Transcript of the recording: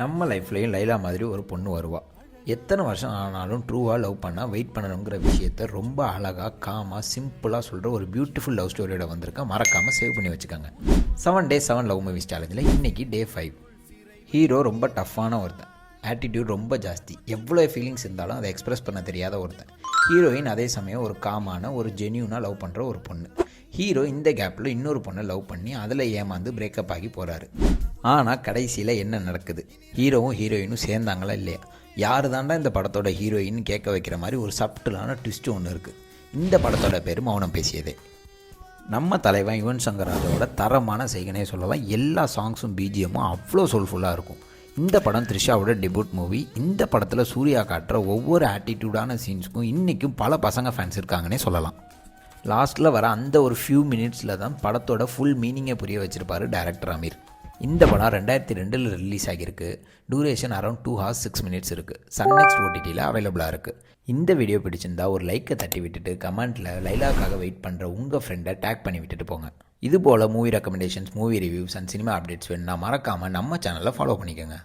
நம்ம லைஃப்லேயும் லைலா மாதிரி ஒரு பொண்ணு வருவாள். எத்தனை வருஷம் ஆனாலும் ட்ரூவாக லவ் பண்ணால் வெயிட் பண்ணணுங்கிற விஷயத்த ரொம்ப அழகாக காமாக சிம்பிளாக சொல்கிற ஒரு பியூட்டிஃபுல் லவ் ஸ்டோரியோட வந்திருக்கேன். மறக்காமல் சேவ் பண்ணி வச்சுக்கோங்க. 7 Days 7 லவ் மூவிஸ் சேலஞ்சில் இன்றைக்கி Day 5. ஹீரோ ரொம்ப டஃப்பான ஒருத்தன், ஆட்டிடியூட் ரொம்ப ஜாஸ்தி, எவ்வளோ ஃபீலிங்ஸ் இருந்தாலும் அதை எக்ஸ்ப்ரெஸ் பண்ண தெரியாத ஒருத்தன். ஹீரோயின் அதே சமயம் ஒரு காமான ஒரு ஜென்யூனாக லவ் பண்ணுற ஒரு பொண்ணு. ஹீரோ இந்த கேப்பில் இன்னொரு பொண்ணை லவ் பண்ணி அதில் ஏமாந்து பிரேக்கப் ஆகி போகிறாரு. ஆனால் கடைசியில் என்ன நடக்குது? ஹீரோவும் ஹீரோயினும் சேர்ந்தாங்களா இல்லையா? யார் தாண்டா இந்த படத்தோட ஹீரோயின் கேட்க வைக்கிற மாதிரி ஒரு சப்டிலான ட்விஸ்ட்டு ஒன்று இருக்குது. இந்த படத்தோட பேர் மௌனம் பேசியதே. நம்ம தலைவன் யுவன் சங்கர் ராஜாவோட தரமான செய்கனே சொல்லலாம். எல்லா சாங்ஸும் பிஜிஎம்மும் அவ்வளோ சோல்ஃபுல்லாக இருக்கும். இந்த படம் த்ரிஷாவோட டெபியூட் மூவி. இந்த படத்தில் சூர்யா காட்டுற ஒவ்வொரு ஆட்டிடியூடான சீன்ஸுக்கும் இன்றைக்கும் பல பசங்க ஃபேன்ஸ் இருக்காங்கன்னே சொல்லலாம். லாஸ்ட்டில் வர அந்த ஒரு ஃபியூ மினிட்ஸில் தான் படத்தோட ஃபுல் மீனிங்கை புரிய வச்சுருப்பார் டைரக்டர் அமீர். இந்த படம் 2002 ரிலீஸ் ஆகியிருக்கு. டூரேஷன் அரௌண்ட் 2 hours 6 minutes இருக்குது. சன் நெக்ஸ்ட் ஓடிடியில் அவைலபிளாக இருக்குது. இந்த வீடியோ பிடிச்சிருந்தா ஒரு லைக்கை தட்டி விட்டுட்டு கமெண்ட்டில் லைலாக்காக வெயிட் பண்ணுற உங்கள் ஃப்ரெண்டை டேக் பண்ணி விட்டுட்டு போங்க. இதுபோல் movie recommendations, movie reviews and cinema updates வேணும்னா மறக்காமல் நம்ம சேனலை ஃபாலோ பண்ணிக்கோங்க.